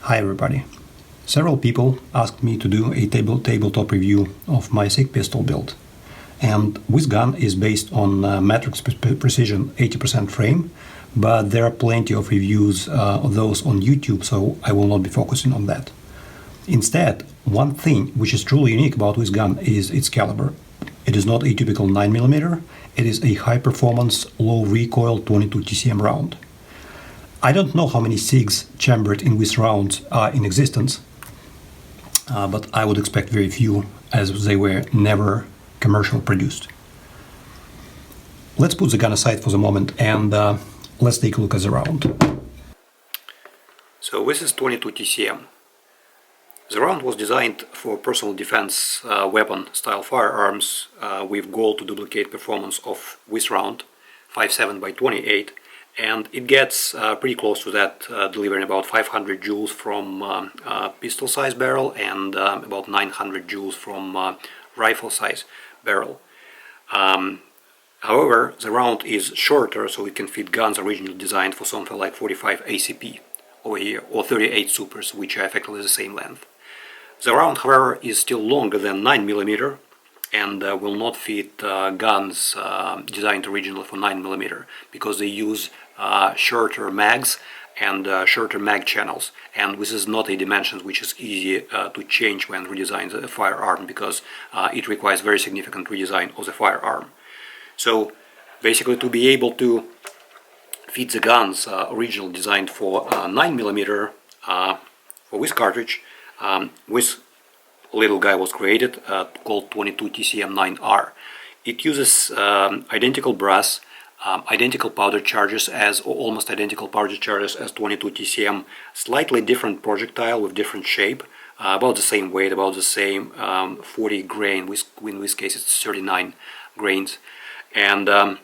Hi everybody. Several people asked me to do a tabletop review of my Sig pistol build. And this gun is based on Matrix Precision 80% frame, but there are plenty of reviews of those on YouTube, so I will not be focusing on that. Instead, one thing which is truly unique about this gun is its caliber. It is not a typical 9mm, it is a high-performance, low-recoil 22 TCM round. I don't know how many SIGs chambered in this round are in existence, but I would expect very few, as they were never commercial produced. Let's put the gun aside for the moment and let's take a look at the round. So this is 22 TCM. The round was designed for personal defense weapon style firearms with goal to duplicate performance of this round, 5.7 by 28, and it gets pretty close to that, delivering about 500 joules from pistol size barrel and about 900 joules from rifle size barrel. However, the round is shorter, so it can fit guns originally designed for something like 45 ACP over here, or 38 Supers, which are effectively the same length. The round, however, is still longer than 9mm and will not fit guns designed originally for 9mm because they use shorter mags and shorter mag channels, and this is not a dimension which is easy to change when redesigning the firearm because it requires very significant redesign of the firearm. So basically, to be able to fit the guns originally designed for 9mm for this cartridge, this little guy was created called 22 TCM 9R. It uses identical brass, identical powder charges or almost identical powder charges as 22 TCM, slightly different projectile with different shape, about the same weight, about the same 40 grain, in this case it's 39 grains. And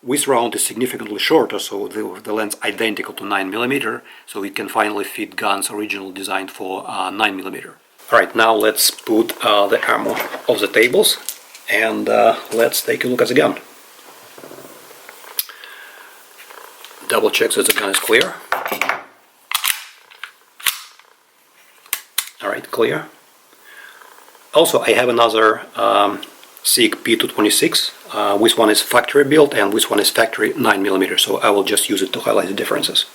this round is significantly shorter, so the length identical to 9mm, so it can finally fit guns originally designed for 9mm. Alright, now let's put the ammo off the tables and let's take a look at the gun. Double check that the gun is clear. Alright, clear. Also, I have another Sig P226. This one is factory built and this one is factory 9mm, so I will just use it to highlight the differences.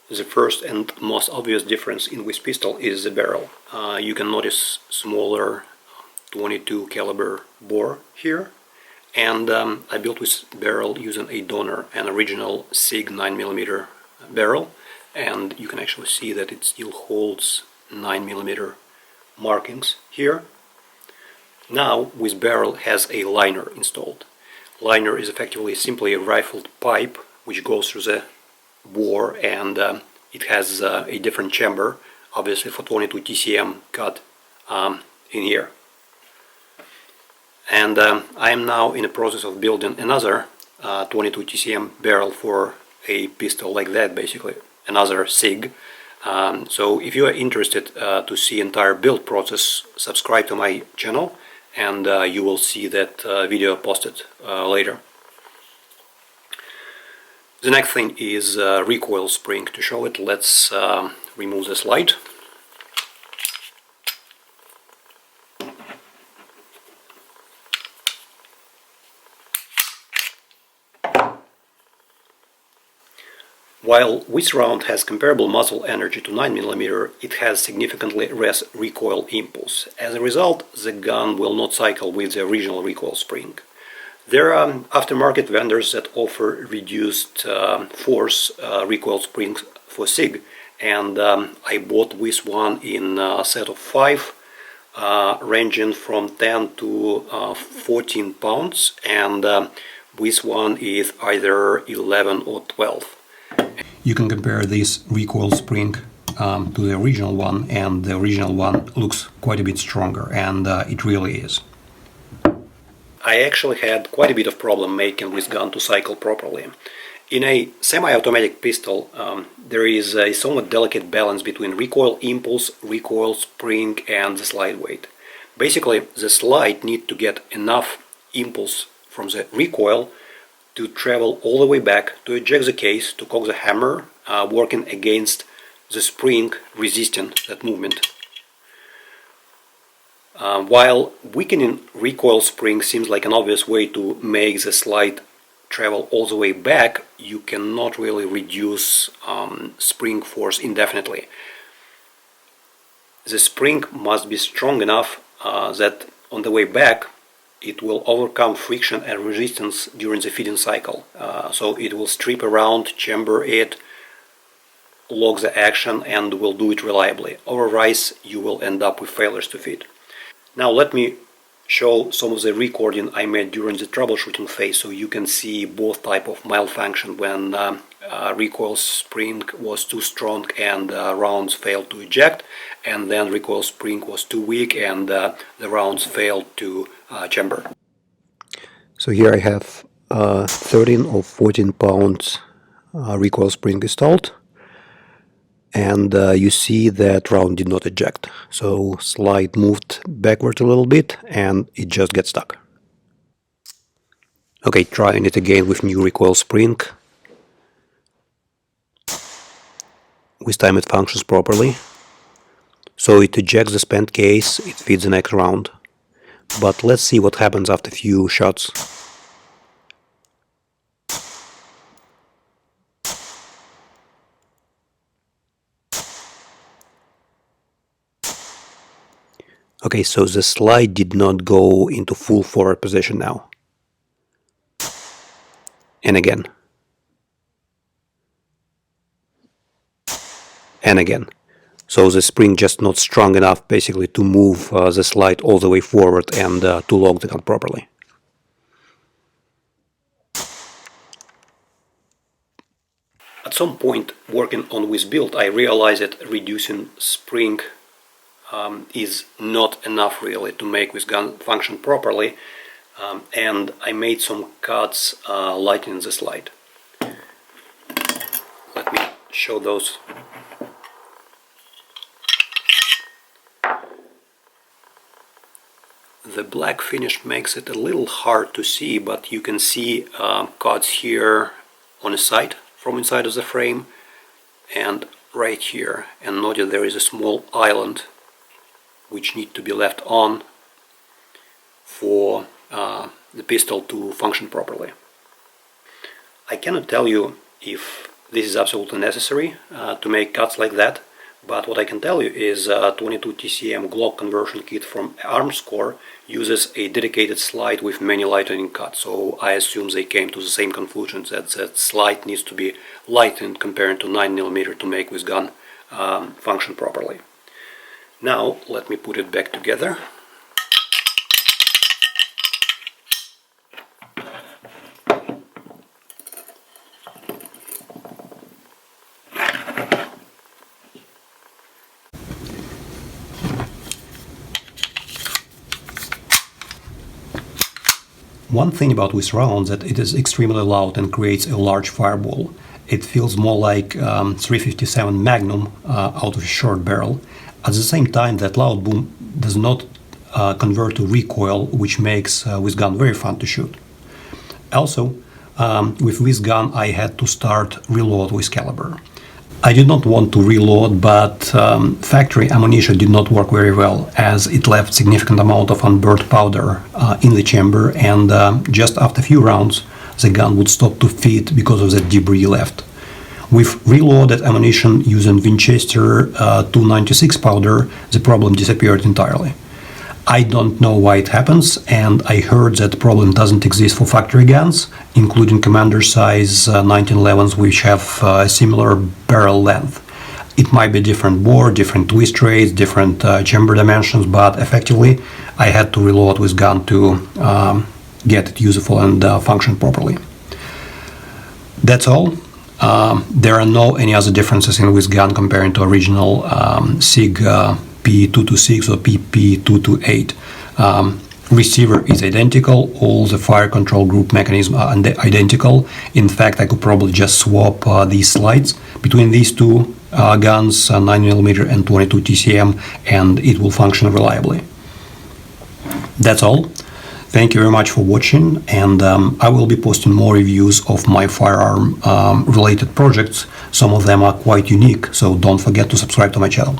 The first and most obvious difference in this pistol is the barrel. You can notice smaller 22 caliber bore here, and I built this barrel using a donor, an original Sig 9mm barrel, and you can actually see that it still holds 9mm markings here. Now this barrel has a liner installed. Liner is effectively simply a rifled pipe which goes through the bore, and it has a different chamber, obviously for 22 TCM cut in here. And I am now in the process of building another 22 TCM barrel for a pistol like that, basically another Sig. So if you are interested to see entire build process, subscribe to my channel and you will see that video posted later. The next thing is recoil spring. To show it, let's remove the slide. While this round has comparable muzzle energy to 9mm, it has significantly less recoil impulse. As a result, the gun will not cycle with the original recoil spring. There are aftermarket vendors that offer reduced force recoil springs for Sig, and I bought this one in a set of 5, ranging from 10 to 14 pounds, and this one is either 11 or 12. You can compare this recoil spring to the original one, and the original one looks quite a bit stronger, and it really is. I actually had quite a bit of problem making this gun to cycle properly. In a semi-automatic pistol, there is a somewhat delicate balance between recoil impulse, recoil spring and the slide weight. Basically, the slide needs to get enough impulse from the recoil to travel all the way back, to eject the case, to cock the hammer, working against the spring resisting that movement. While weakening recoil spring seems like an obvious way to make the slide travel all the way back, you cannot really reduce spring force indefinitely. The spring must be strong enough that on the way back it will overcome friction and resistance during the feeding cycle. So it will strip around, chamber it, lock the action, and will do it reliably. Otherwise you will end up with failures to feed. Now let me show some of the recording I made during the troubleshooting phase, so you can see both type of malfunction when recoil spring was too strong and rounds failed to eject, and then recoil spring was too weak and the rounds failed to chamber. So here I have 13 or 14 pounds recoil spring installed, and you see that round did not eject. So slide moved backward a little bit and it just gets stuck. Okay, trying it again with new recoil spring. This time it functions properly. So it ejects the spent case, it feeds the next round. But let's see what happens after a few shots. Okay, so the slide did not go into full forward position now. And again. And again. So the spring just not strong enough basically to move the slide all the way forward and to lock the gun properly. At some point working on this build I realized that reducing spring is not enough really to make this gun function properly, and I made some cuts lightening the slide. Let me show those. The black finish makes it a little hard to see, but you can see cuts here on the side from inside of the frame and right here, and notice there is a small island which need to be left on for the pistol to function properly. I cannot tell you if this is absolutely necessary to make cuts like that, but what I can tell you is 22 TCM Glock conversion kit from Armscore uses a dedicated slide with many lightening cuts, so I assume they came to the same conclusion that that slide needs to be lightened compared to 9mm to make this gun function properly. Now let me put it back together. One thing about this round is that it is extremely loud and creates a large fireball. It feels more like 357 Magnum out of a short barrel. At the same time, that loud boom does not convert to recoil, which makes this gun very fun to shoot. Also, with this gun I had to start reload with caliber. I did not want to reload, but factory ammunition did not work very well, as it left significant amount of unburnt powder in the chamber, and just after a few rounds the gun would stop to feed because of the debris left. With reloaded ammunition using Winchester 296 powder, the problem disappeared entirely. I don't know why it happens, and I heard that problem doesn't exist for factory guns, including commander size 1911s which have a similar barrel length. It might be different bore, different twist rates, different chamber dimensions, but effectively I had to reload this gun to get it useful and function properly. That's all. There are no any other differences in this gun compared to original Sig P226 or PP228. Receiver is identical, all the fire control group mechanisms are identical. In fact, I could probably just swap these slides between these two guns, 9mm and 22 TCM, and it will function reliably. That's all. Thank you very much for watching, and I will be posting more reviews of my firearm related projects. Some of them are quite unique, so don't forget to subscribe to my channel.